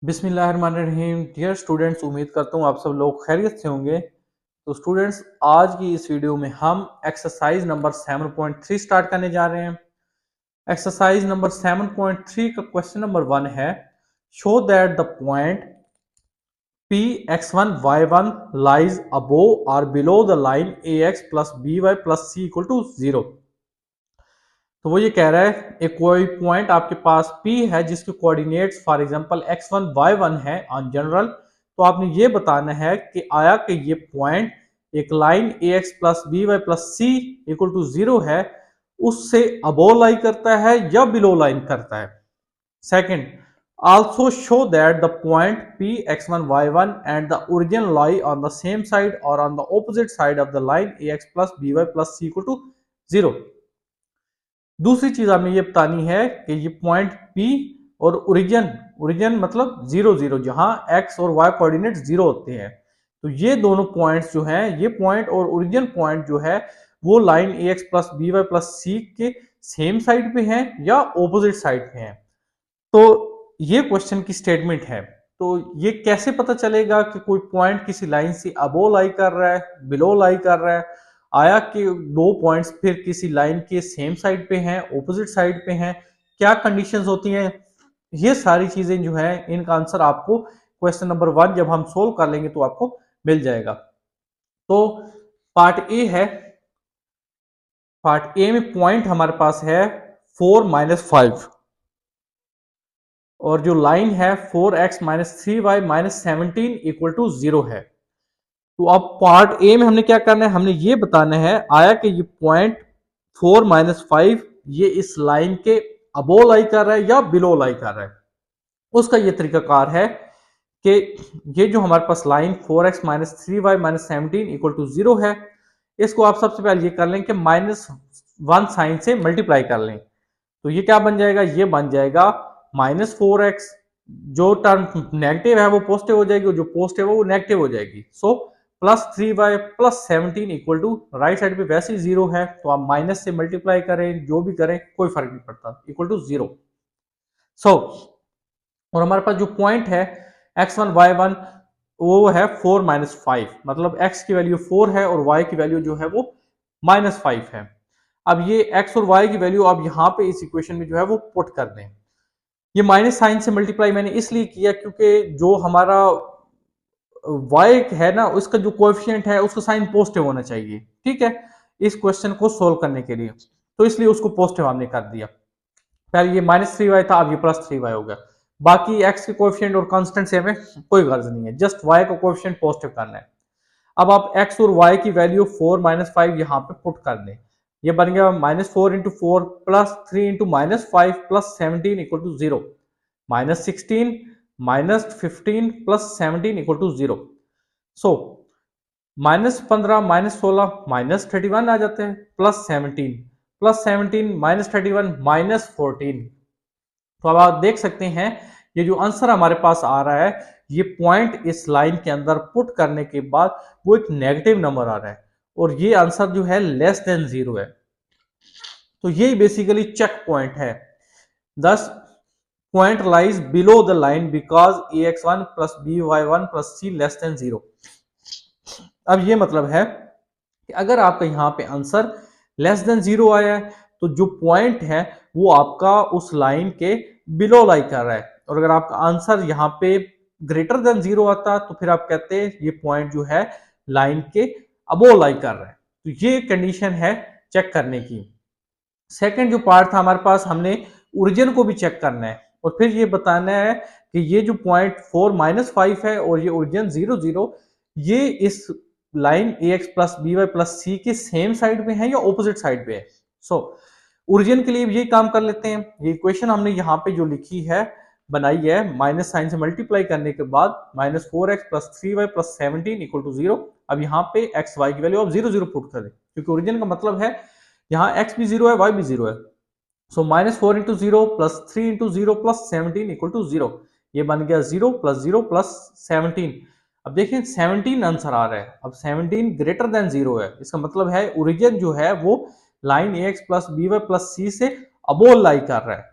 बिस्मिल्लाहिर्रहमानिर्रहीम। Dear students, उम्मीद करता हूँ आप सब लोग खैरियत से होंगे। तो स्टूडेंट्स, आज की इस वीडियो में हम एक्सरसाइज नंबर 7.3 स्टार्ट करने जा रहे हैं। एक्सरसाइज नंबर 7.3 का क्वेश्चन नंबर 1 है, show that the point P x1 y1 lies above और below the line ax plus B Y plus C equal to 0। तो वो ये कह रहा है एक कोई पॉइंट आपके पास P है जिसके coordinates for example x1 y1 है ऑन जनरल। तो आपने ये बताना है कि आया कि ये पॉइंट एक line ax plus B Y plus C equal to 0 है, उससे अबोव लाई करता है या बिलो लाइन करता है। Second, also show that the point P x1 y1 and the origin lie on the same side or on the opposite side of the line ax plus by plus c equal to 0। दूसरी चीज हमें ये बतानी है कि ये point P और origin origin मतलब 0 0, जहां x और y कोऑर्डिनेट 0 होते हैं। तो ये दोनों पॉइंट्स जो हैं, ये पॉइंट और ओरिजिन पॉइंट जो है वो line ax plus B Y plus C के सेम साइड पे हैं या ऑपोजिट साइड पे हैं। तो ये क्वेश्चन की स्टेटमेंट है। तो ये कैसे पता चलेगा कि कोई पॉइंट किसी लाइन से अबो लाई कर रहा है, बिलो लाई कर रहा है? आया कि दो पॉइंट्स फिर किसी लाइन के सेम साइड पे हैं, ऑपोजिट साइड पे हैं, क्या कंडीशंस होती हैं? ये सारी चीजें जो है, इनका आंसर आपको क्वेश्चन नंबर 1 जब हम सोल्व कर लेंगे तो आपको मिल जाएगा। तो पार्ट ए है। पार्ट ए में पॉइंट हमारे पास है 4 - 5 और जो लाइन है 4x - 3y - 17 इक्वल टू 0 है। तो अब पार्ट ए में हमने क्या करना है, हमने ये बताना है आया कि ये पॉइंट 4 - 5 ये इस लाइन के अबो लाई कर रहा है या बिलो लाई कर रहा है। उसका ये तरीकाकार है कि ये जो हमारे पास line 4x - 3y - 17 equal to 0 है, इसको आप सबसे पहले ये कर लें कि -1 साइन से मल्टीप्लाई कर लें। तो ये क्या बन जाएगा, ये बन जाएगा -4x। जो टर्म नेगेटिव है वो पॉजिटिव हो जाएगी और जो पॉजिटिव है वो नेगेटिव हो जाएगी। So +3y + 17 equal to right side पे वैसे ही 0 है, तो आप माइनस से मल्टीप्लाई करें, जो भी करें कोई फर्क नहीं पड़ता, इक्वल टू 0। सो और हमारे पास जो पॉइंट है x1 y1 वो है 4 - 5, मतलब x की वैल्यू 4 है और y की वैल्यू जो है वो -5 है। अब ये x और y की वैल्यू आप यहाँ पे इस इक्वेशन में जो है वो पुट कर दें। ये माइनस साइन से मल्टीप्लाई मैंने इसलिए किया क्योंकि जो हमारा y है ना, उसका जो कोएफिशिएंट है उसका साइन पॉजिटिव होना चाहिए, ठीक है, इस क्वेश्चन को सोल्व करने के लिए। तो इसलिए उसको पॉजिटिव हमने कर दिया। पहले ये -3y था, अब ये +3y हो गया। बाकी x के कोएफिशिएंट और कांस्टेंट से हमें कोई गर्ज नहीं है, जस्ट y का कोएफिशिएंट पॉजिटिव करना है। अब आप x और y की वैल्यू 4 - 5 यहाँ पे पुट कर दें। ये बन गया -4 × 4 + 3 × -5 + 17 equal to 0। -16 -15 + 17 equal to 0। So -15 -16 -31 आ जाते हैं, +17 +17 -31 -14। तो अब आप देख सकते हैं ये जो आंसर हमारे पास आ रहा है, ये पॉइंट इस लाइन के अंदर पुट करने के बाद वो एक नेगेटिव नंबर आ रहा है और ये आंसर जो है लेस देन 0 है। तो ये बेसिकली चेक पॉइंट है। दस point lies below the line because ax1 + by1 + c less than 0। अब ये मतलब है कि अगर आपका यहाँ पे आंसर लेस देन 0 आया है तो जो पॉइंट है वो आपका उस लाइन के बिलो लाई कर रहा है, और अगर आपका आंसर यहाँ पे ग्रेटर देन 0 आता तो फिर आप कहते हैं ये पॉइंट जो है लाइन के अबो लाई कर रहा है। तो ये कंडीशन है चेक करने की। सेकंड जो पार्ट था हमारे पास, हमने ओरिजिन को भी चेक करना है और फिर ये बताना है कि ये जो पॉइंट 4 - 5 है और ये ओरिजिन 0 0, ये इस line ax plus B Y plus C के सेम साइड पे है या ऑपोजिट साइड पे है। सो ओरिजिन के लिए ये काम कर लेते हैं। ये इक्वेशन हमने यहाँ पे जो लिखी है, बनाई है, माइनस साइन से मल्टीप्लाई करने के बाद -4x + 3y + 17 इक्वल टू 0। अब यहाँ पे x y की वैल्यू आप 0 0 पुट करें क्योंकि ओरिजिन का मतलब है यहाँ x भी 0 है, y भी 0 है। सो -4 × 0 + 3 × 0 + 17 इक्वल टू 0। ये बन गया 0 + 0 + 17। अब देखिए 17 आंसर आ रहा है। अब 17 ग्रेटर देन 0 है, इसका मतलब है ओरिजिन जो है वो लाइन ax + by + c से अबोव लाई कर रहा है।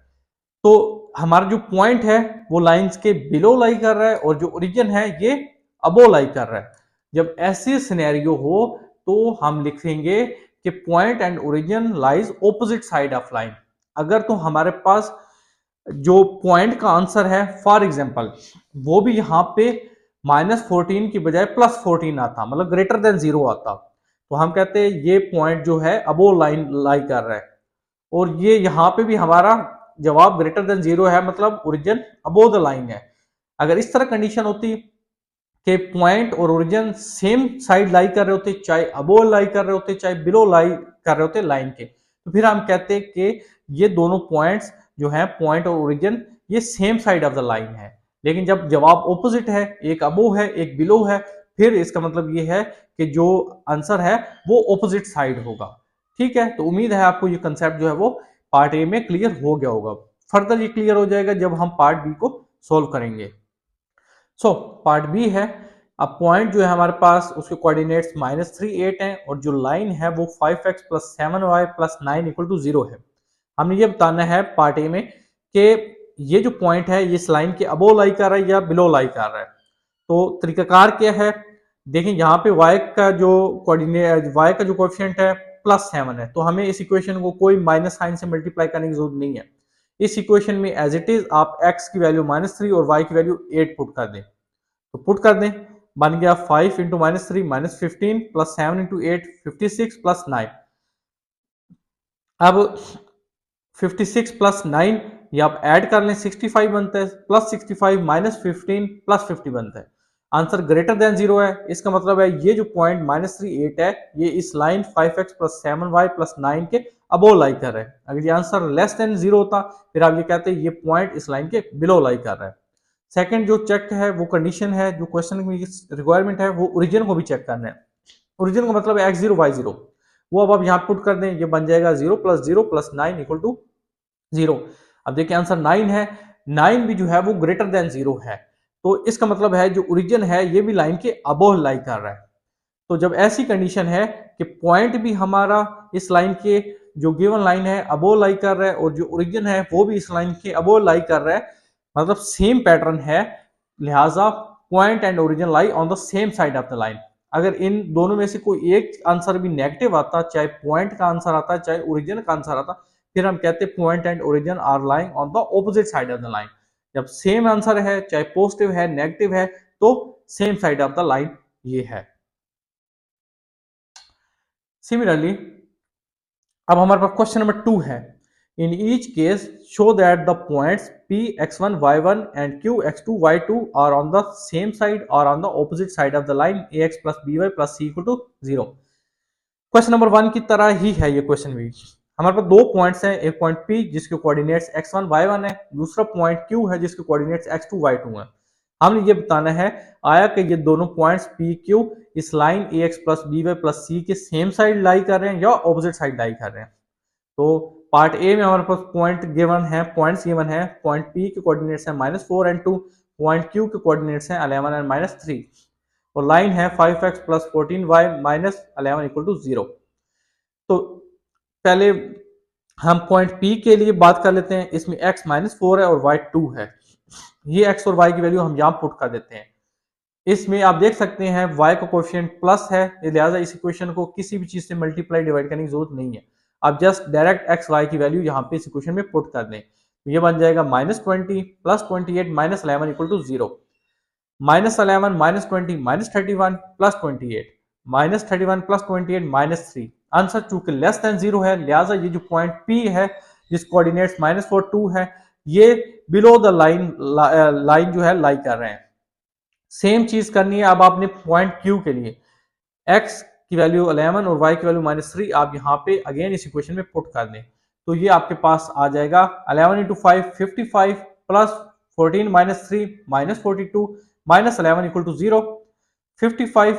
तो हमारा जो पॉइंट है वो लाइंस के बिलो लाई कर रहा है और जो ओरिजिन है ये अबो लाई कर रहा है। जब ऐसी सिनेरियो हो तो हम लिखेंगे कि point and origin lies opposite side of line. अगर तो हमारे पास जो पॉइंट का आंसर है फॉर एग्जांपल वो भी यहाँ पे -14 की बजाय +14 आता, मतलब ग्रेटर देन 0 आता, तो हम कहते हैं ये पॉइंट जो है अबो लाइन लाई कर रहा है। और ये यहाँ पे भी हमारा जवाब ग्रेटर देन 0 है, मतलब ओरिजिन अबो द लाइन है। अगर इस तरह कंडीशन होती कि पॉइंट और ओरिजिन सेम साइड लाई कर रहे होते, चाहे अबो लाई कर रहे होते चाहे बिलो लाई कर रहे होते लाइन के, तो फिर हम कहते हैं कि ये दोनों पॉइंट्स जो है पॉइंट और ओरिजिन ये same side of the line है। लेकिन जब जवाब ऑपोजिट है, एक अबो है एक बिलो है, फिर इसका मतलब ये है कि जो आंसर है वो ऑपोजिट साइड होगा। ठीक है, तो उम्मीद है आपको ये कंसेप्ट जो है वो पार्ट ए में क्लियर हो गया होगा। फर्दर ये क्लियर हो जाएगा जब हम पार्ट बी को सोल्व करेंगे। सो पार्ट बी है। अब पॉइंट जो है हमारे पास उसके कोऑर्डिनेट्स -3 8 हैं और जो लाइन है वो 5x + 7y + 9 = 0 है। हमने ये बताना है पार्ट ए में कि ये जो पॉइंट है ये इस लाइन के अबो लाई कर रहा है या बिलो लाई कर रहा है। तो तरीकाकार क्या है, देखें यहाँ पे y का जो कोऑर्डिनेट y का जो कोएफिशिएंट है +7 है, तो हमें इस इक्वेशन को कोई माइनस साइन से मल्टीप्लाई करने की जरूरत नहीं है। इस इक्वेशन में एज इट इज आप x की वैल्यू -3 और y की वैल्यू 8 पुट कर दें, तो पुट कर दें, बन गया 5 × -3 -15 + 7 × 8 56 + 9। अब 56 + 9 ये आप ऐड कर लें 65 बनता है, +65 -15 +50 बनता है। आंसर ग्रेटर देन 0 है, इसका मतलब है ये जो पॉइंट -3 8 है ये इस लाइन 5x + 7y + 9 के अबो लाई कर रहा है। अगर ये आंसर लेस देन 0 होता फिर आप ये कहते हैं ये पॉइंट इस लाइन के बिलो लाई कर रहा है। सेकंड जो चेक है वो कंडीशन है, जो क्वेश्चन की रिक्वायरमेंट है वो ओरिजिन को भी चेक करना है। ओरिजिन का मतलब है x0 y0, वो अब आप यहाँ पुट कर दें, ये बन जाएगा 0 + 0 + 9 = 0। अब देखिए आंसर 9 है, 9 भी जो है वो ग्रेटर देन 0 है, तो इसका मतलब है जो ओरिजिन है ये भी लाइन के अबोव लाई कर रहा है। तो जब ऐसी कंडीशन है कि पॉइंट भी हमारा इस लाइन के जो गिवन लाइन है अबोव लाई कर रहा है और जो ओरिजिन है वो भी इस लाइन के अबोव लाई कर रहा है, मतलब सेम पैटर्न है, लिहाजा point and origin lie on the same side of the line. अगर इन दोनों में से कोई एक आंसर भी नेगेटिव आता, चाहे पॉइंट का आंसर आता चाहे ओरिजिन का आंसर आता, फिर हम कहते हैं point and origin are lying on the opposite side of the line. जब सेम आंसर है चाहे पॉजिटिव है नेगेटिव है तो same side of the line ये है। सिमिलरली अब हमारे पास क्वेश्चन नंबर 2 है। In each case show that the points p x1 y1 and q x2 y2 are on the same side or on the opposite side of the line ax plus by plus c equal to 0। Question number 1 की तरह ही है ये question भी। हमारे पास दो points हैं, एक point p जिसके कोऑर्डिनेट्स x1 y1 है, दूसरा पॉइंट q है जिसके कोऑर्डिनेट्स x2 y2 है। हमने ये बताना है आया कि ये दोनों पॉइंट्स p q इस line ax plus by plus c के सेम साइड लाई कर रहे हैं या ऑपोजिट साइड लाई कर रहे हैं। तो पार्ट ए में हमारे पास पॉइंट गिवन है, पॉइंट्स गिवन है, पॉइंट पी के कोऑर्डिनेट्स हैं -4 and 2, पॉइंट क्यू के कोऑर्डिनेट्स हैं 11 and -3 और लाइन है 5x + 14y - 11 = 0। तो पहले हम पॉइंट पी के लिए बात कर लेते हैं, इसमें x -4 है और y 2 है। ये x और y की वैल्यू हम यहाँ पुट कर देते हैं। इसमें आप देख सकते हैं y का कोएफिशिएंट प्लस है, लिहाजा इस इक्वेशन को किसी भी चीज से मल्टीप्लाई डिवाइड करने की जरूरत नहीं है। आप जस्ट डायरेक्ट एक्स वाई की वैल्यू यहाँ पे इस इक्वेशन में पुट कर दें, तो ये बन जाएगा -20 + 28 - 11 = 0, -11 -20 -31 + 28 -31 + 28 -3। आंसर चूंकि लेस देन 0 है, लिहाजा ये जो पॉइंट P है जिस कोऑर्डिनेट्स -4 2 है ये बिलो द लाइन जो है लाई कर रहे हैं। सेम चीज करनी है अब आपने पॉइंट Q के लिए, x की वैल्यू 11 और y की वैल्यू -3 आप यहाँ पे अगेन इस इक्वेशन में पुट कर दें, तो ये आपके पास आ जाएगा 11 × 5 55 + 14 - 3 -42 -11 = 0, 55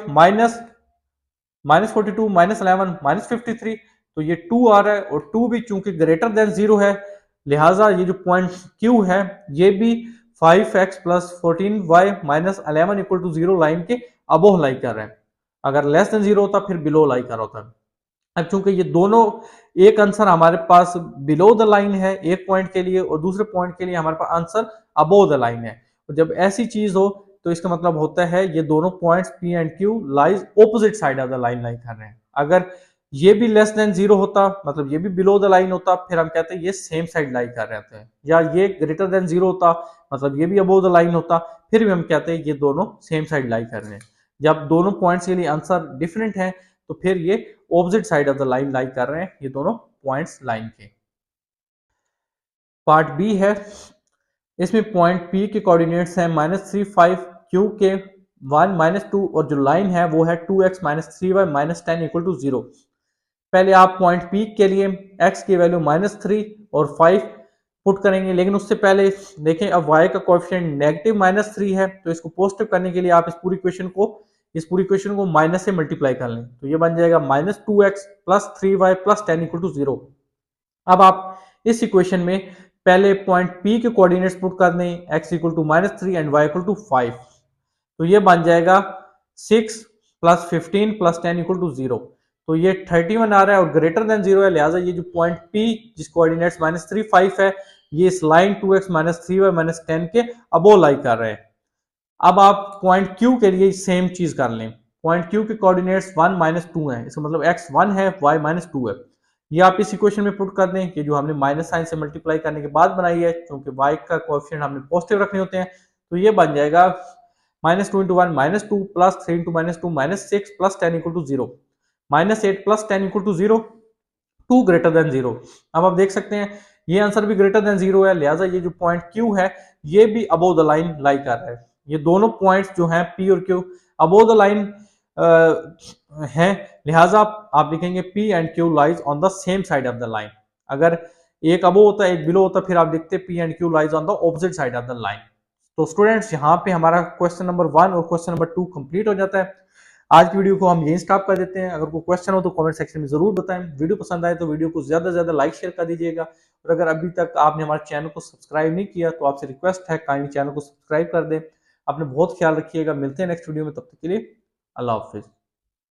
-42 -11 -53, तो ये 2 आ रहा है और 2 भी चूंकि ग्रेटर देन 0 है, लिहाजा ये जो पॉइंट Q है ये भी 5x + 14y - 11 = 0 लाइन के अबोव लाई कर रहा है। अगर लेस देन 0 होता फिर बिलो लाई कर होता। अब चूंकि ये दोनों एक आंसर हमारे पास बिलो द लाइन है एक पॉइंट के लिए और दूसरे पॉइंट के लिए हमारे पास आंसर अबोव द लाइन है, और जब ऐसी चीज हो तो इसका मतलब होता है ये दोनों points P and Q lies opposite side of the line lie कर रहे हैं। अगर ये भी लेस देन जीरो होता, मतलब ये भी बिलो द लाइन होता, फिर हम कहते हैं ये सेम साइड लाई कर रहे हैं, या ये ग्रेटर देन जीरो होता, मतलब ये भी अबोव द लाइन होता, फिर भी हम कहते हैं ये दोनों सेम साइड लाई कर रहे हैं। जब दोनों पॉइंट्स के लिए आंसर डिफरेंट है तो फिर ये opposite side of the line lie कर रहे हैं, ये दोनों पॉइंट्स लाइन के। पार्ट बी है, इसमें पॉइंट पी के कोऑर्डिनेट्स हैं -3 5 क्यू के 1 -2 और जो लाइन है वो है 2x -3y -10 इक्वल टू 0। पहले आप पॉइंट पी के लिए x की वैल्यू -3 और 5 पुट करेंगे, लेकिन उससे पहले देखें अब y का कोएफिशिएंट नेगेटिव -3 है, तो इसको पॉजिटिव करने के लिए आप इस पूरी इक्वेशन को माइनस से मल्टीप्लाई कर लें, तो ये बन जाएगा -2x + 3y + 10 इक्वल टू 0। अब आप इस इक्वेशन में पहले पॉइंट P के कोऑर्डिनेट्स पुट कर दें, x equal to -3 and y equal to 5, तो ये बन जाएगा 6 + 15 + 10 इक्वल टू 0। तो ये 31 आ रहा है और ग्रेटर देन 0 है, लिहाजा ये जो पॉइंट P जिस कोऑर्डिनेट्स -3 5 है, ये इस लाइन 2x -3y -10 के अबो लाई कर रहे हैं। अब आप पॉइंट Q के लिए सेम चीज कर लें, पॉइंट Q के कोऑर्डिनेट्स 1 -2 है, इसका मतलब x 1 है y -2 है। ये आप इस इक्वेशन में पुट कर दें कि जो हमने माइनस साइन से मल्टीप्लाई करने के बाद बनाई है, क्योंकि y का कोएफिशिएंट हमने पॉजिटिव रखने होते हैं, तो ये बन जाएगा -2 × 1 -2 + 3 × -2 -6 + 10 equal to 0, -8 + 10 equal to 0, 2 greater than 0। अब आप देख सकते हैं ये आंसर भी ग्रेटर देन 0 है, लिहाजा ये जो पॉइंट Q है ये भी अबोव द लाइन लाई कर रहा है। ये दोनों पॉइंट्स जो हैं P और Q अबोव द लाइन हैं, लिहाजा आप लिखेंगे P and Q lies on the same side of the line. अगर एक अबोव होता है एक बिलो होता, फिर आप देखते P and Q lies on the opposite side of the line. तो स्टूडेंट्स यहाँ पे हमारा क्वेश्चन नंबर 1 और क्वेश्चन नंबर 2 कंप्लीट हो जाता है। आज की वीडियो को हम यहीं स्टॉप कर देते हैं। अगर कोई क्वेश्चन हो तो कमेंट सेक्शन में जरूर बताएं। वीडियो पसंद आए तो वीडियो को ज्यादा से ज्यादा लाइक शेयर कर दीजिएगा, और अगर अभी तक आपने हमारे चैनल को सब्सक्राइब नहीं किया तो आपसे रिक्वेस्ट है काइंडली चैनल को सब्सक्राइब कर दें। अपने बहुत ख्याल रखिएगा, मिलते हैं नेक्स्ट वीडियो में, तब तक के लिए अल्लाह हाफिज।